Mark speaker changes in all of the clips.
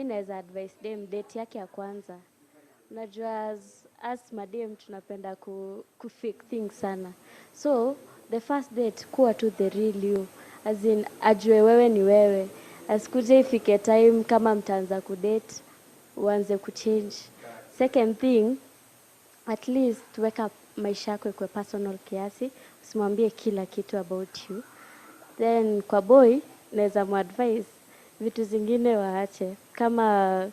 Speaker 1: mimi naweza advise dem date yake ya kwanza. Unajua as madem tunapenda ku fake things sana. So the first date kuwa to the real you. As in ajue wewe ni wewe. Asikuje ifike time kama mtaanza kudate uanze kuchange. Second thing, at least weka maisha yako kwa personal kiasi, usimwambie kila kitu about you. Then kwa boy naweza muadvise vitu zingine waache kama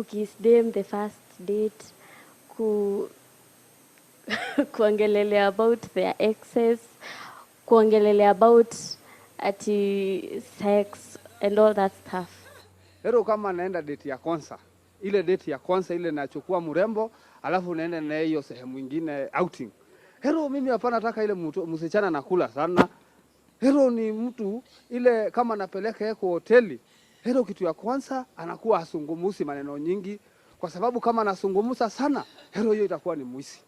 Speaker 1: kiss them the first date, kuongelelea about their exes, kuongelelea about ati sex and all that stuff.
Speaker 2: Hero kama naenda date ya kwanza, ile date ya kwanza ile nachukua mrembo, alafu naenda na hiyo sehemu nyingine outing. Hero mimi hapana nataka ile msichana nakula sana. Hero ni mtu ile kama napeleka yeye kwa hoteli. Hero kitu ya kwanza anakuwa asungumusi maneno nyingi, kwa sababu kama anasungumusa sana, hero hiyo itakuwa ni mwisi.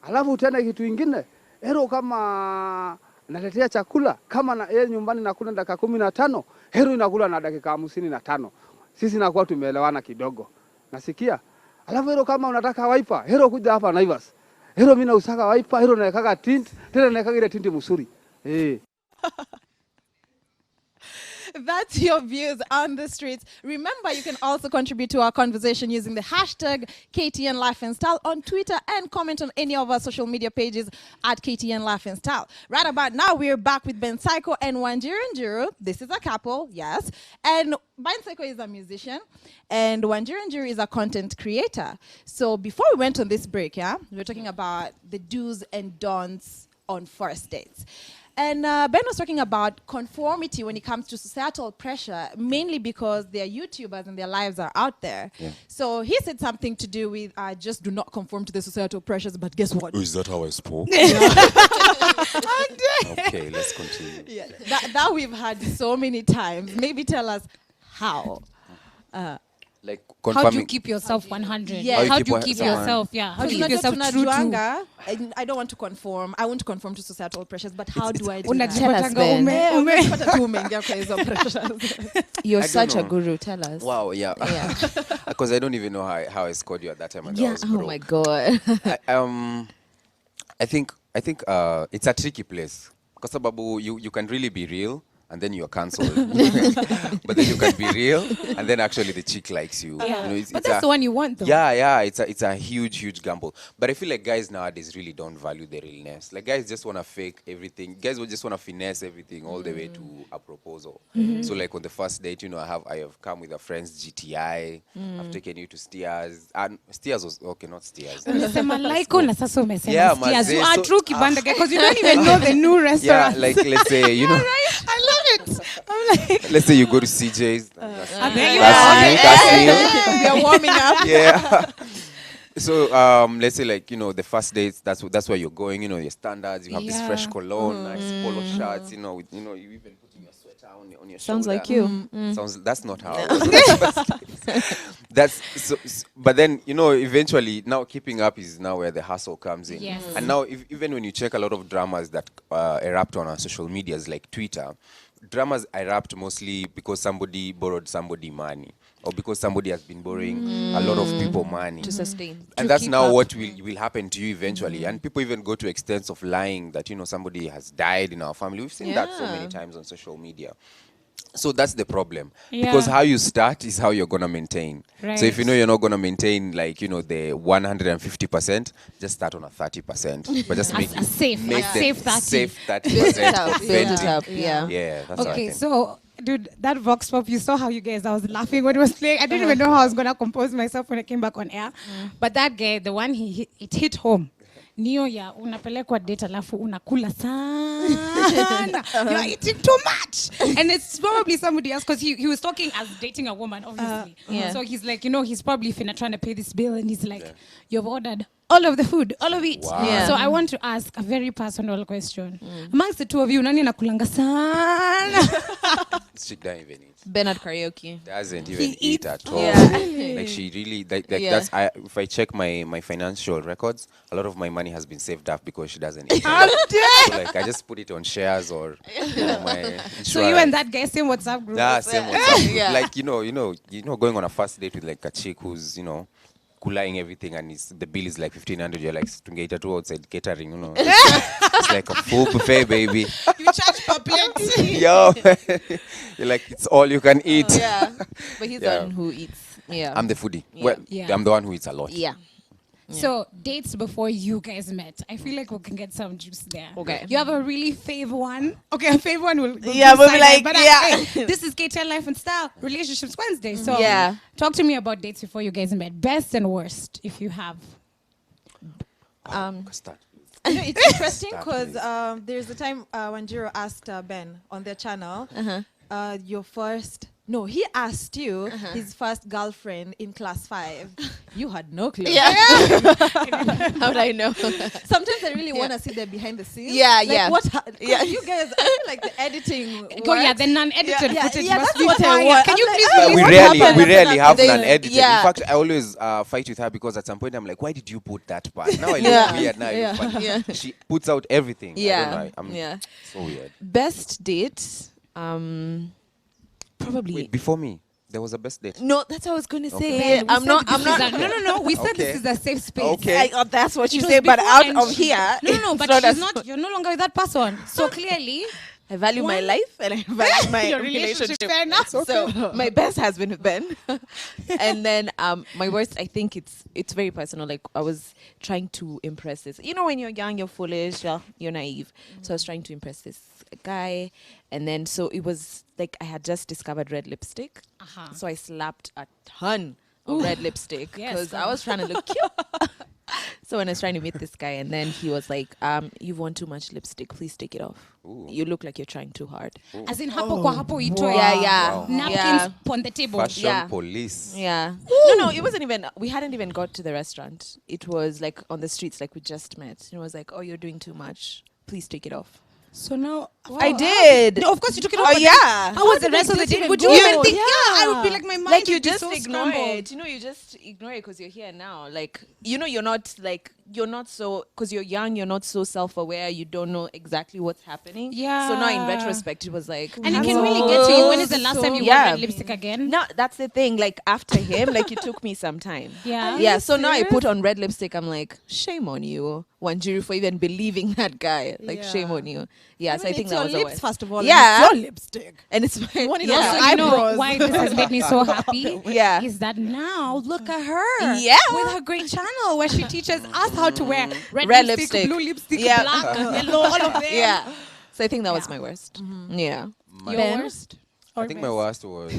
Speaker 2: Alafu tena kitu kingine, hero kama naletea chakula, kama na yeye nyumbani nakula dakika 15, hero inakula na dakika 55. Sisi nakuwa tumeelewana kidogo. Nasikia. Alafu hero kama unataka wiper, hero kuja hapa Naivas. Hero mimi nausaka wiper, hero naekaga tint, tena naekaga ile tint mzuri.
Speaker 3: That's your views on the streets. Remember, you can also contribute to our conversation using the hashtag KTN Life and Style on Twitter and comment on any of our social media pages at KTN Life and Style. Right about now, we're back with Ben Psycho and Wanjiru. This is a couple, yes. And Ben Psycho is a musician and Wanjiru is a content creator. So before we went on this break, we were talking about the do's and don'ts on first dates. And Ben was talking about conformity when it comes to societal pressure, mainly because they're YouTubers and their lives are out there. Yeah. So he said something to do with, just do not conform to the societal pressures, but guess what?
Speaker 4: Oh, is that how I spoke? Okay, let's continue.
Speaker 3: Yeah, that we've had so many times. Maybe tell us how.
Speaker 4: Like
Speaker 5: how do you keep yourself 100?
Speaker 3: Yeah.
Speaker 5: How do you keep yourself? Yeah. How do you keep yourself true to?
Speaker 3: I don't want to conform. I want to conform to societal pressures, but how do I do
Speaker 5: that?
Speaker 6: You're such a guru. Tell us.
Speaker 4: Wow, yeah. Because I don't even know how I scored you at that time. And I was broke.
Speaker 6: Oh my God.
Speaker 4: I think it's a tricky place. Because you can really be real. And then you're cancelled. But then you can be real, and then actually the chick likes you.
Speaker 5: Yeah.
Speaker 4: You know,
Speaker 5: but that's the one you want, though.
Speaker 4: Yeah. It's a huge gamble. But I feel like guys nowadays really don't value the realness. Like guys just want to fake everything. Guys will just want to finesse everything all the way to a proposal. So like on the first date, I have come with a friend's GTI. I've taken you to Steers. And Steers was okay, not Steers.
Speaker 5: Yeah,
Speaker 4: Steers.
Speaker 5: You are true kibanda because you don't even know the new restaurant.
Speaker 4: Yeah, like let's say
Speaker 5: I love it. I'm like,
Speaker 4: let's say you go to CJ's.
Speaker 5: That's
Speaker 3: new. We are warming up.
Speaker 4: Yeah. So let's say like the first dates. That's where you're going. Your standards. You have this fresh cologne, nice polo shirts. You even putting your sweater on your
Speaker 6: Sounds
Speaker 4: shoulder.
Speaker 6: like you.
Speaker 4: That's not how. That's so. But then eventually now keeping up is now where the hustle comes in.
Speaker 5: Yes.
Speaker 4: And now even when you check a lot of dramas that erupt on our social medias like Twitter. Dramas erupt mostly because somebody borrowed somebody money or because somebody has been borrowing a lot of people money
Speaker 6: to sustain.
Speaker 4: And that's now what will happen to you eventually. And people even go to extents of lying that somebody has died in our family. We've seen that so many times on social media. So that's the problem. Because how you start is how you're going to maintain.
Speaker 5: Right.
Speaker 4: So if you're not going to maintain the 150%, just start on a 30%. But just make
Speaker 5: a safe
Speaker 4: 30%.
Speaker 6: Build it up.
Speaker 4: Yeah, that's
Speaker 5: okay, so dude, that Vox Pop, you saw how you guys, I was laughing when it was playing. I didn't even know how I was going to compose myself when I came back on air. But that guy, the one, it hit home. Niyo ya unapelekwa date alafu unakula sana. You're eating too much. And it's probably somebody else because he was talking as dating a woman, obviously. So he's like, he's probably trying to pay this bill and he's like, you've ordered all of the food, all of it.
Speaker 4: Wow.
Speaker 6: Yeah.
Speaker 5: So I want to ask a very personal question. Amongst the two of you, nani nakulanga sana?
Speaker 4: She doesn't even eat.
Speaker 6: Bernard karaoke.
Speaker 4: Doesn't even eat at all.
Speaker 6: Yeah.
Speaker 4: Like she really like
Speaker 6: Yeah.
Speaker 4: that's if I check my financial records, a lot of my money has been saved up because she doesn't eat. So like I just put it on shares or my insurance.
Speaker 5: So you and that guy same WhatsApp group.
Speaker 4: Yeah, same WhatsApp.
Speaker 6: Yeah.
Speaker 4: Like you know, going on a first date with like a chick who's cooling everything and the bill is like 1,500. You're like tungeita tu outside catering, it's like a full buffet, baby.
Speaker 5: You charge per plate.
Speaker 4: Yo, you're like it's all you can eat.
Speaker 6: Yeah. But he's the
Speaker 4: Yeah.
Speaker 6: one who eats. Yeah.
Speaker 4: I'm the foodie.
Speaker 6: Yeah.
Speaker 4: Well,
Speaker 5: Yeah.
Speaker 4: I'm the one who eats a lot.
Speaker 6: yeah.
Speaker 5: So dates before you guys met. I feel like we can get some juice there.
Speaker 6: Okay.
Speaker 5: You have a really fave one. Okay, a fave one will
Speaker 6: Yeah,
Speaker 5: be
Speaker 6: we'll be
Speaker 5: silent,
Speaker 6: like,
Speaker 5: but
Speaker 6: yeah.
Speaker 5: this is KTN Life and Style Relationships Wednesday. So
Speaker 6: Yeah.
Speaker 5: talk to me about dates before you guys met. Best and worst, if you have.
Speaker 4: Start.
Speaker 7: You know, it's interesting
Speaker 4: Start,
Speaker 7: because
Speaker 4: please.
Speaker 7: there's a time when Jiro asked Ben on their channel, your first. No, he asked you his first girlfriend in class 5. You had no clue.
Speaker 6: Yeah. How would I know?
Speaker 7: Sometimes I really want to see the behind the scenes.
Speaker 6: Yeah,
Speaker 7: like
Speaker 6: yeah.
Speaker 7: What?
Speaker 6: Yeah.
Speaker 7: You guys, I feel like the editing.
Speaker 5: Oh yeah,
Speaker 7: works.
Speaker 5: the non-edited
Speaker 7: Yeah,
Speaker 5: footage
Speaker 7: yeah,
Speaker 5: must
Speaker 7: that's
Speaker 5: be
Speaker 7: what I
Speaker 5: fire.
Speaker 7: want.
Speaker 5: Can you
Speaker 7: I'm
Speaker 5: please
Speaker 7: like,
Speaker 4: We
Speaker 5: release
Speaker 7: what
Speaker 4: rarely,
Speaker 7: happened
Speaker 4: we
Speaker 7: after
Speaker 4: rarely
Speaker 7: that?
Speaker 4: have
Speaker 6: They-
Speaker 4: non-edited.
Speaker 6: yeah.
Speaker 4: In fact, I always fight with her because at some point I'm like, why did you put that part? Now I look
Speaker 6: Yeah.
Speaker 4: weird. Now I
Speaker 7: Yeah.
Speaker 4: look funny.
Speaker 6: Yeah.
Speaker 4: She puts out everything. I
Speaker 6: Yeah.
Speaker 4: don't know. I'm
Speaker 6: Yeah.
Speaker 4: so weird.
Speaker 6: Best date? Probably.
Speaker 4: Wait, before me, there was a best date.
Speaker 6: No, that's what I was going to
Speaker 4: Okay.
Speaker 6: say.
Speaker 5: We
Speaker 6: I'm
Speaker 5: said
Speaker 6: not.
Speaker 5: this
Speaker 6: I'm
Speaker 5: is
Speaker 6: not.
Speaker 5: No. We said
Speaker 4: Okay.
Speaker 5: this is a safe space.
Speaker 4: Okay.
Speaker 7: That's what you
Speaker 5: It was
Speaker 7: say, but
Speaker 5: before
Speaker 7: out
Speaker 5: and
Speaker 7: of
Speaker 5: she-
Speaker 7: here.
Speaker 5: No, but
Speaker 6: not
Speaker 5: she's
Speaker 6: as-
Speaker 5: not. You're no longer with that person. So clearly,
Speaker 6: I value my
Speaker 5: One-
Speaker 6: life and I value my
Speaker 5: your relationship. Fair enough.
Speaker 6: So my best has been with Ben, and then my worst. I think it's very personal. Like I was trying to impress this. You know, when you're young, you're foolish, you're naive. So I was trying to impress this guy, and then so it was like I had just discovered red lipstick.
Speaker 5: Uh-huh.
Speaker 6: So I slapped a ton of red lipstick
Speaker 5: Yes,
Speaker 6: because I
Speaker 5: girl.
Speaker 6: was trying to look cute. So when I was trying to meet this guy, and then he was like, "You've worn too much lipstick. Please take it off.
Speaker 4: Ooh.
Speaker 6: You look like you're trying too hard."
Speaker 5: as in hapo kwa hapo itoe.
Speaker 6: Yeah, yeah,
Speaker 4: Wow.
Speaker 5: Napkins
Speaker 6: yeah.
Speaker 5: on the table.
Speaker 4: Fashion
Speaker 6: Yeah.
Speaker 4: police.
Speaker 6: Yeah. No, it wasn't even. We hadn't even got to the restaurant. It was like on the streets, like we just met. And it was like, "Oh, you're doing too much. Please take it off."
Speaker 5: So now
Speaker 6: I did.
Speaker 5: No, of course you took it off.
Speaker 6: Oh
Speaker 5: but
Speaker 6: yeah.
Speaker 5: How was the rest of the day? Would you
Speaker 7: go?
Speaker 5: even think?
Speaker 7: Yeah.
Speaker 5: Yeah, I would be like my mind.
Speaker 6: Like you
Speaker 5: would be
Speaker 6: just
Speaker 5: so
Speaker 6: ignore
Speaker 5: scrambled.
Speaker 6: it. You know, you just ignore it because you're here now. Like you're not so because you're young. You're not so self-aware. You don't know exactly what's happening.
Speaker 5: Yeah.
Speaker 6: So now in retrospect, it was like,
Speaker 5: And it can really get to you. When is the last time you wore
Speaker 6: Yeah.
Speaker 5: red lipstick again?
Speaker 6: No, that's the thing. Like after him, like it took me some time.
Speaker 5: Yeah.
Speaker 6: Yeah. So now I put on red lipstick. I'm like, shame on you, Wanjiru, for even believing that guy. Like shame on you. Yeah. So I think
Speaker 7: it's
Speaker 6: that
Speaker 7: your
Speaker 6: was the
Speaker 7: lips,
Speaker 6: worst.
Speaker 7: first of all.
Speaker 6: Yeah.
Speaker 7: And it's your lipstick.
Speaker 6: And it's my
Speaker 7: Want it
Speaker 6: yeah.
Speaker 7: on
Speaker 5: Also, you know
Speaker 7: eyebrows.
Speaker 5: why this has made me so happy?
Speaker 6: Yeah.
Speaker 5: Is that now look at her.
Speaker 6: Yeah.
Speaker 5: With her great channel where she teaches us how to wear red
Speaker 6: Red
Speaker 5: lipstick,
Speaker 6: lipstick.
Speaker 5: blue lipstick,
Speaker 6: Yeah.
Speaker 5: black, yellow, all of them.
Speaker 6: Yeah. So I think that was
Speaker 5: Yeah.
Speaker 6: my worst. Yeah.
Speaker 4: My-
Speaker 5: Your worst?
Speaker 4: I think my worst was.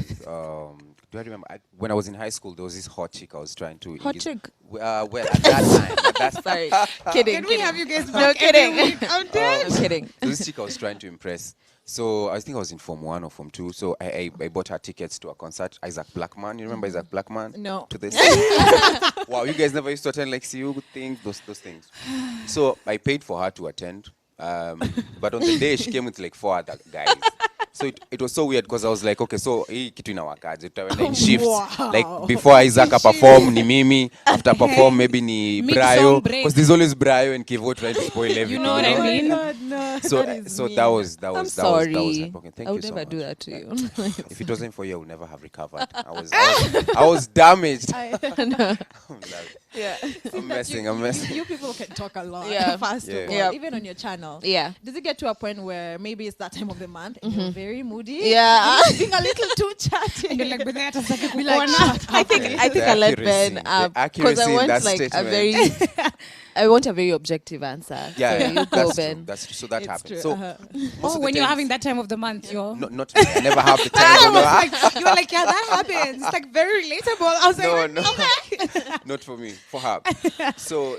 Speaker 4: Do I remember when I was in high school? There was this hot chick I was trying to.
Speaker 6: Hot
Speaker 4: engage-
Speaker 6: chick?
Speaker 4: Well, at that time,
Speaker 6: Sorry. Kidding.
Speaker 5: Can we have you guys
Speaker 6: No
Speaker 5: back every
Speaker 6: kidding.
Speaker 5: week? I'm dead.
Speaker 6: I'm kidding.
Speaker 4: So this chick I was trying to impress. So I think I was in Form 1 or Form 2. So I bought her tickets to a concert. Isaac Blackman. You remember Isaac Blackman?
Speaker 7: No.
Speaker 4: To this. Wow, you guys never used to attend like CU things, those things. So I paid for her to attend. But on the day she came with like 4 other guys. So it was so weird because I was like, okay, so hii kitu inawakaje? Tutaenda in shifts. Like before Isaac perform ni mimi, after perform maybe ni
Speaker 5: Mid-song
Speaker 4: Brayo.
Speaker 5: break.
Speaker 4: Because there's always Brayo and Kivo trying to spoil everything.
Speaker 5: You know what I mean?
Speaker 7: No.
Speaker 4: So
Speaker 7: that is
Speaker 4: so
Speaker 7: mean.
Speaker 4: that was
Speaker 6: I'm sorry.
Speaker 4: heartbroken. Thank
Speaker 6: I
Speaker 4: you
Speaker 6: would
Speaker 4: so
Speaker 6: never
Speaker 4: much.
Speaker 6: do that to you.
Speaker 4: If it wasn't for you, I would never have recovered. I was damaged.
Speaker 6: Yeah.
Speaker 4: I'm messing.
Speaker 7: You people can talk a lot.
Speaker 6: Yeah.
Speaker 7: First
Speaker 4: Yeah.
Speaker 7: of all,
Speaker 6: Yeah.
Speaker 7: even on your channel.
Speaker 6: Yeah.
Speaker 7: Does it get to a point where maybe it's that time of the month and you're very moody?
Speaker 6: Yeah.
Speaker 7: You're being a little too chatty.
Speaker 5: And you're like, but hata sitaki
Speaker 7: Be like,
Speaker 5: kukuona.
Speaker 7: shut
Speaker 6: I
Speaker 7: up.
Speaker 6: think I let Ben
Speaker 4: The
Speaker 6: because
Speaker 4: accuracy
Speaker 6: I
Speaker 4: in
Speaker 6: want
Speaker 4: that
Speaker 6: like a
Speaker 4: statement.
Speaker 6: very I want a very objective answer.
Speaker 4: Yeah,
Speaker 6: So
Speaker 4: yeah,
Speaker 6: you go,
Speaker 4: that's
Speaker 6: Ben.
Speaker 4: true. That's true. So that
Speaker 7: It's
Speaker 4: happened.
Speaker 7: true.
Speaker 4: So
Speaker 7: Uh-huh.
Speaker 4: most
Speaker 5: Oh,
Speaker 4: of the
Speaker 5: when you're
Speaker 4: times-
Speaker 5: having that time of the month, yo.
Speaker 4: not me. I never have the time.
Speaker 5: I
Speaker 4: No,
Speaker 5: was like, you were like, yeah, that happens. It's like very relatable. I was like,
Speaker 4: no,
Speaker 5: okay.
Speaker 4: not for me. For her. So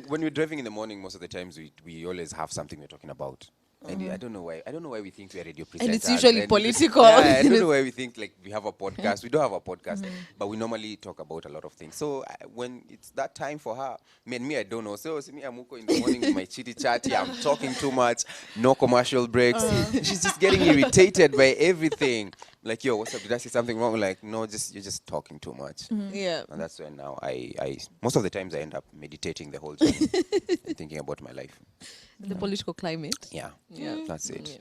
Speaker 4: when we're driving in the morning, most of the times we always have something we're talking about. And I don't know why. I don't know why we think we are radio presenters.
Speaker 6: And it's usually political.
Speaker 4: Yeah, I don't know why we think like we have a podcast. We don't have a podcast, but we normally talk about a lot of things. So when it's that time for her, me, I don't know. So see me, I'm in the morning with my chitty chatty. I'm talking too much. No commercial breaks. She's just getting irritated by everything. Like, yo, what's up? Did I say something wrong? Like, no, you're just talking too much.
Speaker 6: Yeah.
Speaker 4: And that's when now I most of the times I end up meditating the whole time, and thinking about my life.
Speaker 6: The political climate.
Speaker 4: Yeah, that's it.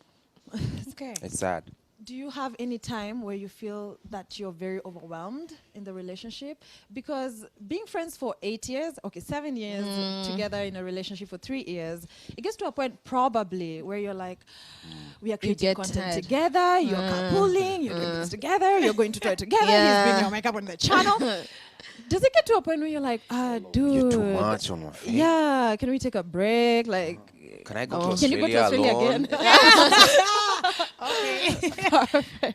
Speaker 7: It's okay.
Speaker 4: It's sad.
Speaker 7: Do you have any time where you feel that you're very overwhelmed in the relationship? Because being friends for 8 years, 7 years together in a relationship for 3 years, it gets to a point probably where you're like, we are creating
Speaker 6: get
Speaker 7: content
Speaker 6: tired.
Speaker 7: together, you're carpooling, you're doing this together, you're going to try together, he's doing your makeup on the channel. Does it get to a point where you're like, dude,
Speaker 4: You're too much on my face.
Speaker 7: yeah, can we take a break? Like,
Speaker 4: Can I go to
Speaker 7: can you go to Australia
Speaker 4: alone?
Speaker 7: again?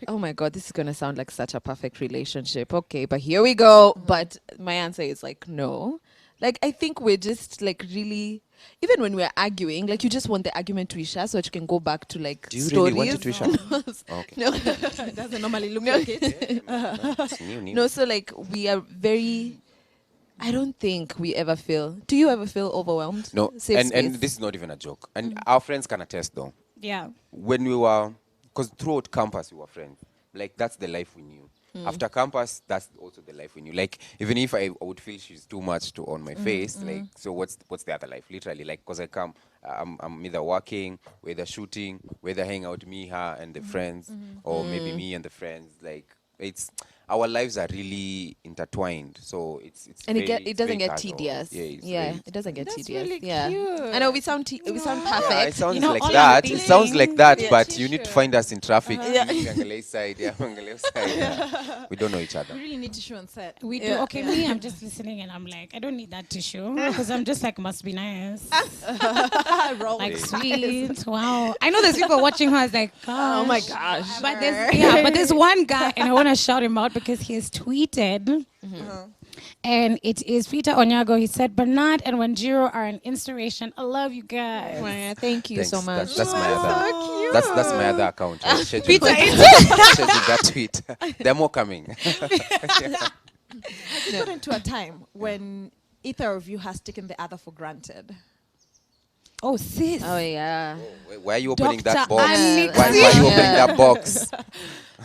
Speaker 6: Oh my God, this is going to sound like such a perfect relationship. Okay, but here we go. But my answer is like, no. Like, I think we're just like really, even when we're arguing, like you just want the argument to Isha so that you can go back to like
Speaker 4: Do you
Speaker 6: stories.
Speaker 4: really want it to Isha? Okay.
Speaker 6: No.
Speaker 7: It doesn't normally look like it.
Speaker 4: It's new.
Speaker 6: No, so like we are very, I don't think we ever feel, do you ever feel overwhelmed?
Speaker 4: No,
Speaker 6: Safe
Speaker 4: and
Speaker 6: space.
Speaker 4: this is not even a joke. And our friends can attest though.
Speaker 5: Yeah.
Speaker 4: When we were, because throughout campus we were friends. Like that's the life we knew. After campus, that's also the life we knew. Like even if I would feel she's too much to on my face, like so what's the other life? Literally, like because I come, I'm either working, we're either shooting, we're either hanging out me, her, and the friends, or maybe me and the friends. Like it's our lives are really intertwined. So it's
Speaker 6: And
Speaker 4: very,
Speaker 6: it doesn't
Speaker 4: very
Speaker 6: get
Speaker 4: casual.
Speaker 6: tedious.
Speaker 4: Yeah,
Speaker 6: It doesn't get
Speaker 7: That's
Speaker 6: tedious.
Speaker 7: really
Speaker 6: yeah.
Speaker 7: cute.
Speaker 6: I know we sound perfect.
Speaker 4: Yeah, it sounds
Speaker 5: You know,
Speaker 4: like
Speaker 5: all I'm
Speaker 4: that. It sounds
Speaker 5: thinking-
Speaker 4: like that,
Speaker 7: Yeah,
Speaker 4: but you need to
Speaker 7: sure.
Speaker 4: find us in traffic. Mangalay side, Mangalay side. Yeah. We don't know each other.
Speaker 7: We really need tissue on set.
Speaker 5: We do.
Speaker 6: Yeah.
Speaker 5: Okay, me, I'm just listening and I'm like, I don't need that tissue because I'm just like, must be nice.
Speaker 7: Roll.
Speaker 5: Like, sweet. Wow. I know there's people watching who is like,
Speaker 7: Oh my
Speaker 5: gosh.
Speaker 7: gosh.
Speaker 5: But there's one guy, and I want to shout him out because he has tweeted, and it is Peter Onyago. He said, Bernard and Wanjiro are an inspiration. I love you guys.
Speaker 6: Well, thank you
Speaker 4: Thanks.
Speaker 6: so much.
Speaker 4: That's my other. That's my other account. I scheduled,
Speaker 5: Peter,
Speaker 4: scheduled that tweet. There are more coming.
Speaker 7: Have you got into a time when either of you has taken the other for granted?
Speaker 5: Oh, sis.
Speaker 6: Oh yeah.
Speaker 4: Why are you opening that
Speaker 7: Dr.
Speaker 4: box?
Speaker 5: Anix.
Speaker 4: Why are you opening that box?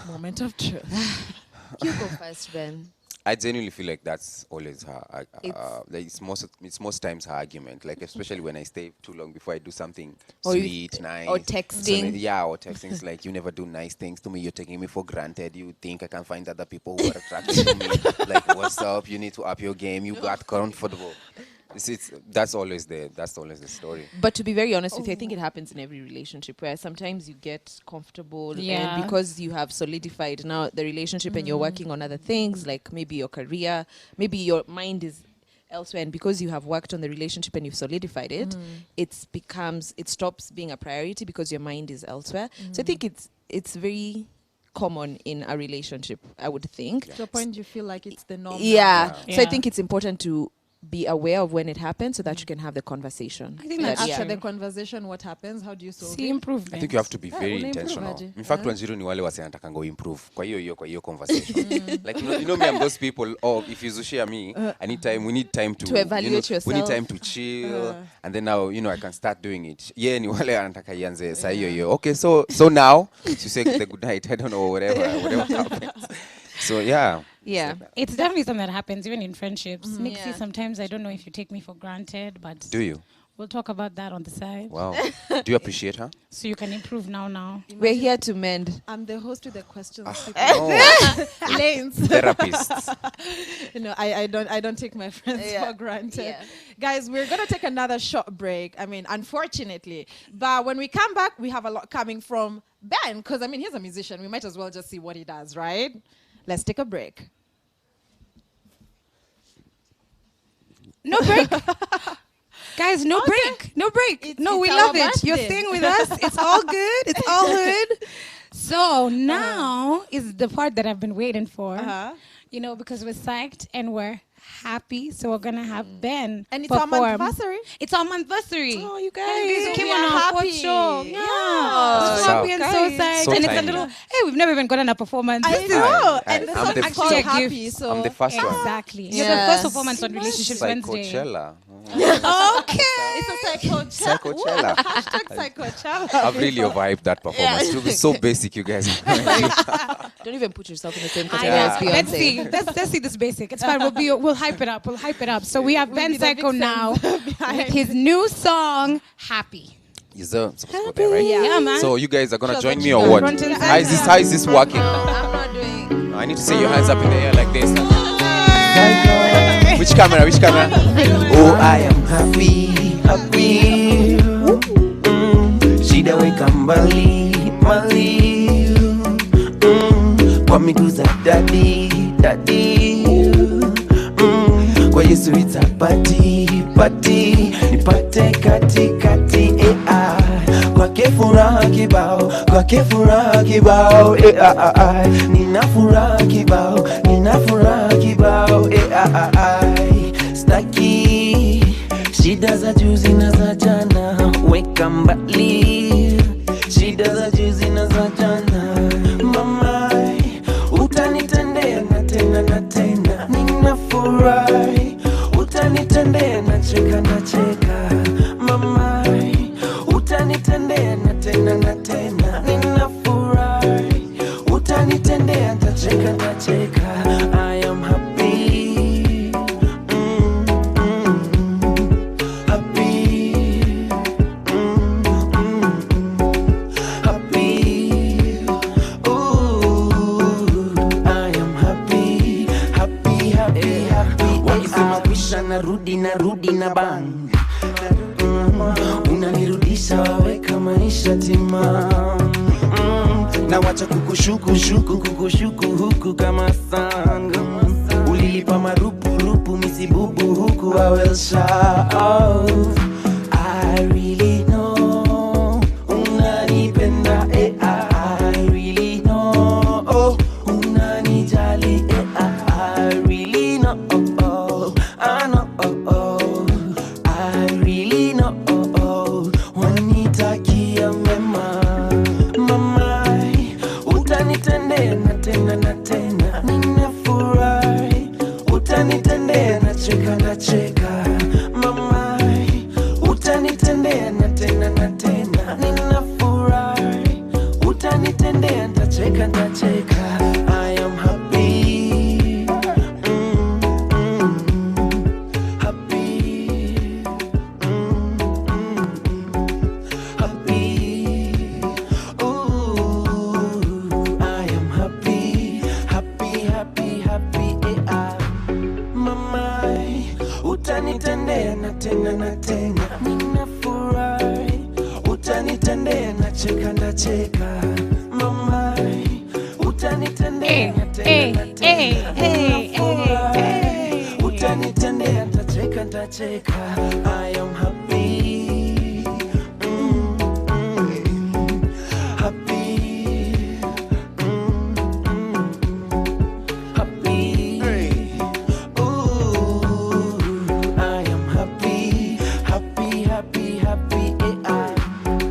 Speaker 7: Moment of truth.
Speaker 6: You go first, Ben.
Speaker 4: I genuinely feel like that's always her.
Speaker 6: It's-
Speaker 4: Like it's most times her argument. Like especially when I stay too long before I do something
Speaker 6: Or you-
Speaker 4: sweet, nice,
Speaker 6: or texting.
Speaker 4: Or texting. It's like you never do nice things to me. You're taking me for granted. You think I can find other people who are attracted to me. Like what's up? You need to up your game. You got comfortable. That's always the story.
Speaker 6: But to be very honest with you, I think it happens in every relationship where sometimes you get comfortable
Speaker 5: Yeah.
Speaker 6: and because you have solidified now the relationship and you're working on other things like maybe your career, maybe your mind is elsewhere, and because you have worked on the relationship and you've solidified it, it stops being a priority because your mind is elsewhere. So I think it's very common in a relationship, I would think.
Speaker 7: To a point you feel like it's the norm.
Speaker 6: Yeah.
Speaker 5: Yeah.
Speaker 6: So I think it's important to be aware of when it happens so that you can have the conversation.
Speaker 5: I think
Speaker 7: And
Speaker 5: that's
Speaker 7: after
Speaker 5: true.
Speaker 7: the conversation, what happens? How do you solve
Speaker 5: See
Speaker 7: it?
Speaker 5: improvement.
Speaker 4: I think you have to be very
Speaker 7: una improve
Speaker 4: intentional.
Speaker 7: aje.
Speaker 4: In fact, Wanjiru ni wale wase anataka go improve kwa hiyo conversation. Like you know me, I'm those people. Oh, if you share me, I need time. We need time to
Speaker 6: evaluate
Speaker 4: We need
Speaker 6: yourself.
Speaker 4: time to chill, and then now I can start doing it. Yeah, ni wale anataka ianze saa hiyo. Okay, so now you say the good night. I don't know whatever happens. So yeah.
Speaker 6: Yeah.
Speaker 5: It's definitely something that happens even in friendships. Nixie,
Speaker 6: Yeah.
Speaker 5: sometimes I don't know if you take me for granted, but
Speaker 4: Do you?
Speaker 5: we'll talk about that on the side.
Speaker 4: Wow. Do you appreciate her?
Speaker 5: So you can improve now.
Speaker 6: We're here to mend.
Speaker 7: I'm the host with the questions.
Speaker 4: No.
Speaker 7: Lanes.
Speaker 4: Therapists.
Speaker 7: I don't take my friends for granted.
Speaker 6: Yeah.
Speaker 7: Guys, we're gonna take another short break. I mean, unfortunately, but when we come back, we have a lot coming from Ben because he's a musician. We might as well just see what he does, right? Let's take a break.
Speaker 5: No break. Guys, no break. No break.
Speaker 7: It's
Speaker 5: we
Speaker 7: our
Speaker 5: love it. You're
Speaker 7: birthday.
Speaker 5: staying with us. It's all good. It's all good. So now is the part that I've been waiting for.
Speaker 7: Uh-huh.
Speaker 5: Because we're psyched and we're Happy. So we're gonna have Ben
Speaker 7: And it's our
Speaker 5: perform.
Speaker 7: anniversary.
Speaker 5: It's our anniversary.
Speaker 7: Oh, you guys.
Speaker 5: You came
Speaker 7: We
Speaker 5: on
Speaker 7: are
Speaker 5: our fourth
Speaker 7: happy.
Speaker 5: show.
Speaker 7: Yeah.
Speaker 5: So
Speaker 4: So-
Speaker 5: happy and so
Speaker 7: Guys.
Speaker 5: psyched.
Speaker 4: So
Speaker 5: And it's a
Speaker 4: tiny.
Speaker 5: little, hey, we've never even gotten a performance.
Speaker 7: I
Speaker 5: This is
Speaker 7: know.
Speaker 4: I-
Speaker 7: And the
Speaker 4: I'm
Speaker 7: song
Speaker 4: the
Speaker 7: is called
Speaker 5: first-
Speaker 7: Happy. So
Speaker 4: I'm the first one.
Speaker 5: Exactly. You're the
Speaker 6: Yes.
Speaker 5: first performance on Relationships Wednesday.
Speaker 4: Psychochella.
Speaker 7: Okay. It's a Psychochella.
Speaker 4: Psychochella.
Speaker 7: Hashtag Psychochella.
Speaker 4: I've really overhyped that performance. It was so basic, you guys.
Speaker 6: Don't even put yourself in the same
Speaker 5: Ah,
Speaker 6: category
Speaker 5: yeah.
Speaker 6: as
Speaker 5: Let's
Speaker 6: Beyonce.
Speaker 5: see. Let's see this basic. It's fine. We'll hype it up. We'll hype it up. So we have
Speaker 7: We'll
Speaker 5: Ben
Speaker 7: be the
Speaker 5: Psycho
Speaker 7: vixens
Speaker 5: now
Speaker 7: behind.
Speaker 5: with his new song, Happy.
Speaker 4: Is that supposed to go there, right?
Speaker 5: Yeah, man.
Speaker 4: So you guys are gonna
Speaker 6: Sure,
Speaker 4: join
Speaker 6: but
Speaker 4: me
Speaker 6: you
Speaker 4: or
Speaker 6: got
Speaker 4: what?
Speaker 5: front and
Speaker 4: How is this working?
Speaker 6: I'm not doing.
Speaker 4: I need to see your hands up in the air like this. Which camera? Which camera?
Speaker 8: Oh, I am happy, happy. Shida weka mbali. Kwa miguu za daddy. Kwa Yesu it's a party. Nipate kati. Kwake furaha kibao. Nina furaha kibao. Staki shida za juzi na za jana, weka mbali shida za juzi na za jana. Mama, utanitendea na tena, ninafurahi. Utanitendea na cheka. Mama, utanitendea na tena, ninafurahi. Utanitendea na cheka. I am happy. Happy. Ooh, I am happy. Wakisema kwisha narudi na bang. Unanirudisha waweka maisha timam. Na wacha kukushuku huku kama sanga. Ulilipa marupu misibubu huku I will shout. I really know unanipenda, I really know, oh, unanijali, I really know, I know, I really know, wanitakia mema. Mama, utanitendea na tena, ninafurahi. Utanitendea na cheka. Mama, utanitendea na tena, ninafurahi. Utanitendea na cheka. I am happy. Happy. Happy. Ooh, I am happy. Mama, utanitendea na tena, ninafurahi. Utanitendea na cheka. Mama, utanitendea na tena, ninafurahi. Utanitendea na cheka. I am happy. Happy. Happy. Ooh, I am happy.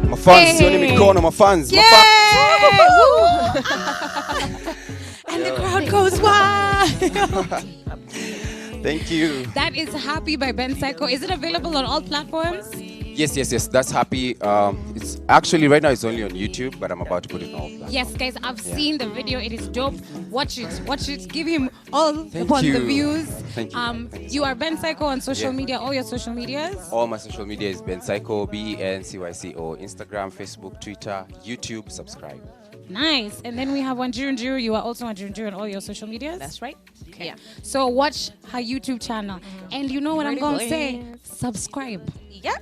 Speaker 4: Mafans, sioni mikono mafans.
Speaker 5: And the crowd goes wild.
Speaker 4: Thank you.
Speaker 5: That is Happy by Ben Psycho. Is it available on all platforms?
Speaker 4: Yes. That's Happy. It's actually right now it's only on YouTube, but I'm about to put it on all platforms.
Speaker 5: Yes, guys, I've seen the video. It is dope. Watch it. Give him all
Speaker 4: Thank
Speaker 5: upon
Speaker 4: you.
Speaker 5: the views.
Speaker 4: Thank you.
Speaker 5: You are Ben Psycho on social
Speaker 4: Yeah.
Speaker 5: media, all your social medias.
Speaker 4: All my social media is Ben Psycho, BenCyco, Instagram, Facebook, Twitter, YouTube. Subscribe.
Speaker 5: Nice. And then we have Wanjiru. You are also Wanjiru on all your social medias.
Speaker 6: That's right.
Speaker 5: Okay.
Speaker 6: Yeah.
Speaker 5: So watch her YouTube channel. And you know what I'm
Speaker 6: Pretty
Speaker 5: going to say?
Speaker 6: please.
Speaker 5: Subscribe.
Speaker 6: Yeah.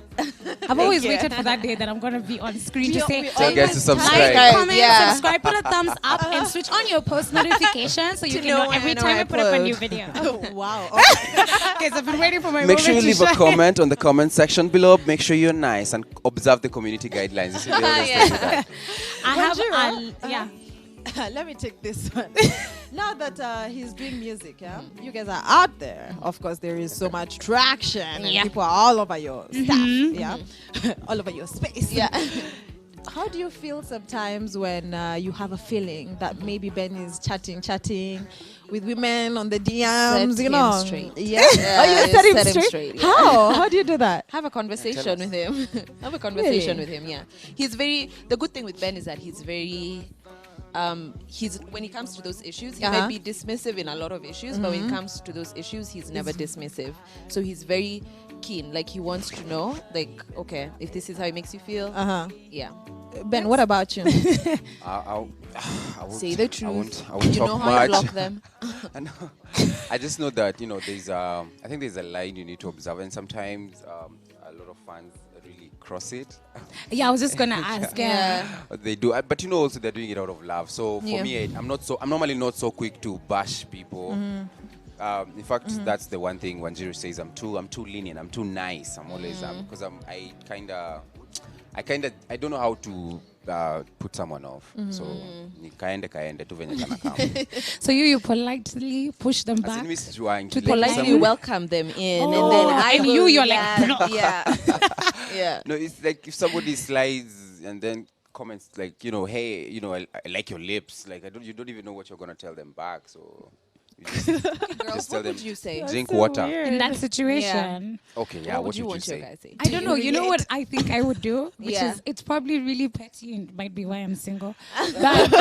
Speaker 5: I've always
Speaker 6: you.
Speaker 5: waited for that day that I'm going to be on screen to say,
Speaker 4: Tell guys to subscribe.
Speaker 5: like, comment,
Speaker 6: Yeah.
Speaker 5: subscribe, put a thumbs up, and switch on your post notifications so you
Speaker 6: To
Speaker 5: can
Speaker 6: know
Speaker 5: know every
Speaker 6: when
Speaker 5: time
Speaker 6: I
Speaker 5: I put up a new
Speaker 6: upload.
Speaker 5: video.
Speaker 7: Wow.
Speaker 5: Guys, I've been waiting for my
Speaker 4: Make sure you
Speaker 5: moment
Speaker 4: leave
Speaker 5: to
Speaker 4: a
Speaker 5: shine.
Speaker 4: comment on the comment section below. Make sure you're nice and observe the community guidelines. You see, they always tell you that.
Speaker 5: I have
Speaker 7: Wanjiru,
Speaker 5: yeah.
Speaker 7: let me take this one. Now that he's doing music, yeah, you guys are out there. Of course, there is so much traction, and people are all over your stuff, yeah, all over your space.
Speaker 6: Yeah.
Speaker 7: How do you feel sometimes when you have a feeling that maybe Ben is chatting with women on the DMs?
Speaker 6: Set
Speaker 7: you know,
Speaker 6: him straight.
Speaker 7: Yeah.
Speaker 6: Yeah,
Speaker 7: Oh, you set him straight.
Speaker 6: yeah.
Speaker 7: How do you do that?
Speaker 6: Have a conversation with him. Have a conversation with him. Yeah, he's very. The good thing with Ben is that he's very. He's when it comes to those issues, he might be dismissive in a lot of issues, but when it comes to those issues, he's never dismissive. So he's very keen. Like he wants to know, like, okay, if this is how it makes you feel, yeah.
Speaker 7: Ben, what about you?
Speaker 4: I won't,
Speaker 6: Say the truth.
Speaker 4: I won't
Speaker 6: You
Speaker 4: talk
Speaker 6: know how
Speaker 4: much.
Speaker 6: you block them.
Speaker 4: I know. I just know that there's I think there's a line you need to observe, and sometimes a lot of fans really cross it.
Speaker 5: Yeah, I was just gonna ask.
Speaker 4: They do, but also they're doing it out of love. So for me, I'm normally not so quick to bash people. In fact, that's the one thing Wanjiru says. I'm too lenient. I'm too nice. I'm always because I don't know how to put someone off. So kaende tu venye kana kama.
Speaker 5: So you politely push them back.
Speaker 6: To politely welcome them in, and then
Speaker 5: you're like, no.
Speaker 6: Yeah.
Speaker 4: No, it's like if somebody slides and then comments like, hey, I like your lips. Like you don't even know what you're gonna tell them back. So you just tell them,
Speaker 6: would you say?
Speaker 4: Drink water.
Speaker 5: In that situation.
Speaker 4: Okay, yeah.
Speaker 6: What would you want
Speaker 4: say?
Speaker 6: your guys say?
Speaker 5: I don't know. You know what I think I would do, which
Speaker 6: Yeah.
Speaker 5: is it's probably really petty and might be why I'm single. But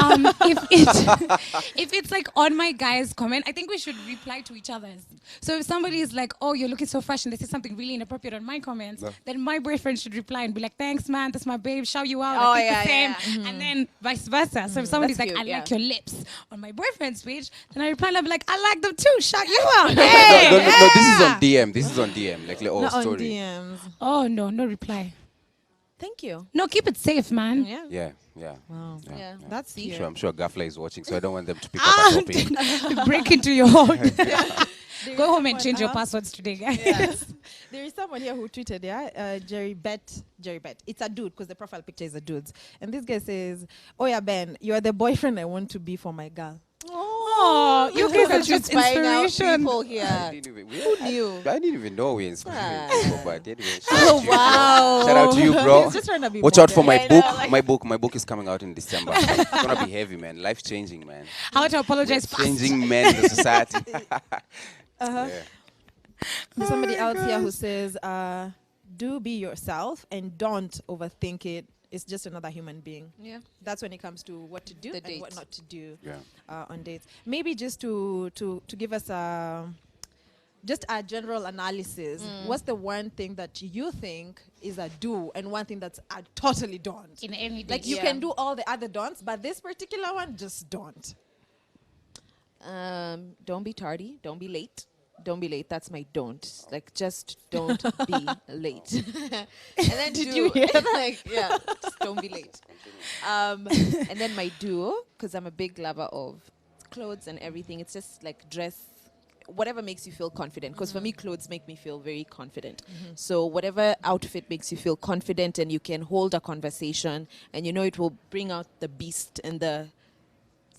Speaker 5: if it's like on my guy's comment, I think we should reply to each other's. So if somebody is like, "Oh, you're looking so fresh," and they say something really inappropriate on my comments, then my boyfriend should reply and be like, "Thanks, man. That's my babe. Shout you out. I think the same." And then vice versa. So if somebody's
Speaker 6: That's
Speaker 5: like,
Speaker 6: cute,
Speaker 5: "I like your lips," on my boyfriend's page, then I reply and I'm like, "I like them too. Shout you out."
Speaker 4: No, this is on DM. This is on DM. Like
Speaker 7: Not on
Speaker 4: story.
Speaker 7: DMs.
Speaker 5: Oh no, no reply.
Speaker 6: Thank you.
Speaker 5: No, keep it safe, man.
Speaker 6: Yeah.
Speaker 4: Yeah.
Speaker 7: Wow.
Speaker 6: Yeah.
Speaker 7: That's cute.
Speaker 4: I'm sure Gafla is watching, so I don't want them to pick up a topic.
Speaker 5: Break into your own. Go home and change your passwords today, guys.
Speaker 7: Yes. There is someone here who tweeted, Jerry Bet. It's a dude because the profile picture is a dude's. And this guy says, "Oh yeah, Ben, you are the boyfriend I want to be for my girl."
Speaker 5: Oh, you guys are just inspiration.
Speaker 6: People here.
Speaker 4: Who
Speaker 6: knew?
Speaker 4: I didn't even know we're inspiring people, but anyway.
Speaker 6: Oh wow!
Speaker 4: Shout out to you, bro.
Speaker 7: He's just trying to be
Speaker 4: Watch out for my
Speaker 7: modern.
Speaker 4: book. My book is coming out in December. It's gonna be heavy, man. Life changing, man.
Speaker 5: How to apologize fast.
Speaker 4: Changing men in the society. Yeah.
Speaker 7: There's somebody else here who says, do be yourself and don't overthink it. It's just another human being.
Speaker 6: Yeah.
Speaker 7: That's when it comes to what to do
Speaker 6: The
Speaker 7: and
Speaker 6: date.
Speaker 7: what not to do
Speaker 4: Yeah.
Speaker 7: on dates. Maybe just to give us just a general analysis. What's the one thing that you think is a do and one thing that's a totally don't?
Speaker 5: In any
Speaker 7: Like you can do all the other don'ts, but this particular one, just don't.
Speaker 6: Don't be tardy. Don't be late. Don't be late. That's my don't. Like, just don't be late. And then
Speaker 7: Did you hear
Speaker 6: like, yeah, just don't be late. And then my do, because I'm a big lover of clothes and everything. It's just like dress, whatever makes you feel confident. Because for me, clothes make me feel very confident. So whatever outfit makes you feel confident and you can hold a conversation and you know it will bring out the beast and the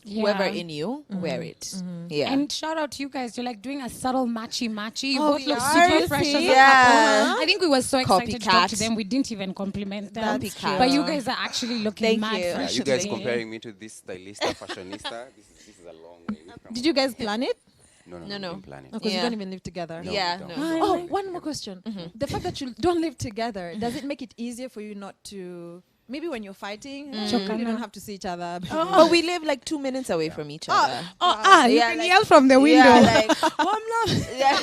Speaker 6: whoever in you, wear it. Yeah.
Speaker 5: And shout out to you guys. You're like doing a subtle matchy. You
Speaker 6: Oh,
Speaker 5: both look
Speaker 6: yeah.
Speaker 5: super fresh as a
Speaker 6: Yeah.
Speaker 5: couple. I think we were so excited to talk to
Speaker 6: Copycat.
Speaker 5: them. We didn't even compliment them.
Speaker 6: That's cute.
Speaker 5: But you guys are actually looking
Speaker 6: Thank
Speaker 5: mad
Speaker 6: you.
Speaker 4: Yeah,
Speaker 5: fresh
Speaker 4: you guys
Speaker 5: today.
Speaker 4: comparing me to this stylista, fashionista. This is a long way.
Speaker 7: Did you guys plan it?
Speaker 4: No.
Speaker 6: No.
Speaker 4: Didn't plan it.
Speaker 7: Because you
Speaker 6: Yeah.
Speaker 7: don't even live together.
Speaker 4: No,
Speaker 6: Yeah,
Speaker 4: we don't.
Speaker 6: no.
Speaker 7: Oh, one more question. The fact that you don't live together, does it make it easier for you not to... Maybe when you're fighting, you don't have to see each other.
Speaker 6: But we live like 2 minutes away from each other.
Speaker 5: You
Speaker 6: Yeah,
Speaker 5: can
Speaker 6: like-
Speaker 5: yell from the window.
Speaker 6: Yeah, like, yeah.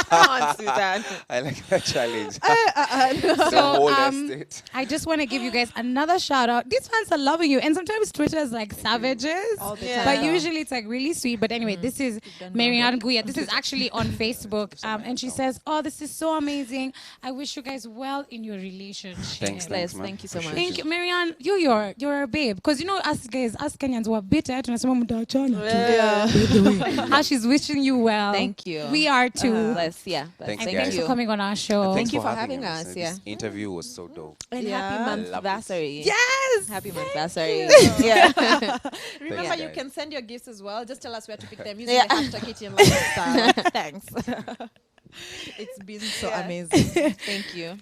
Speaker 6: Come on, Susan.
Speaker 4: I like that challenge. The
Speaker 5: So,
Speaker 4: whole estate.
Speaker 5: I just want to give you guys another shout out. These fans are loving you. And sometimes Twitter is like savages.
Speaker 7: All the
Speaker 6: Yeah.
Speaker 7: time.
Speaker 5: But usually it's like really sweet. But anyway, this is Marianne Guya. This is actually on Facebook. And she says, "Oh, this is so amazing. I wish you guys well in your relationship."
Speaker 4: Thanks,
Speaker 6: Les,
Speaker 4: man.
Speaker 6: thank Thank you so much.
Speaker 5: Thank you, Marianne. You're a babe. Because you know, us guys, us Kenyans were bitter. Tunasema mtaachana.
Speaker 6: Yeah.
Speaker 5: How she's wishing you well.
Speaker 6: Thank you.
Speaker 5: We are too.
Speaker 6: Bless, yeah.
Speaker 4: Thanks,
Speaker 5: And
Speaker 4: guys.
Speaker 5: thanks for coming on our show.
Speaker 6: Thank you for having
Speaker 4: us.
Speaker 6: us,
Speaker 4: This interview was so dope.
Speaker 6: And
Speaker 7: Yeah.
Speaker 6: happy
Speaker 4: I love it.
Speaker 6: monthversary.
Speaker 7: Yes.
Speaker 6: Happy monthversary. Yeah.
Speaker 7: Remember, you
Speaker 4: guys.
Speaker 7: can send your gifts as well. Just tell us where to pick them using
Speaker 6: Yeah.
Speaker 7: the hashtag Katie and Lifestyle. Thanks. It's been so amazing.
Speaker 6: Thank you.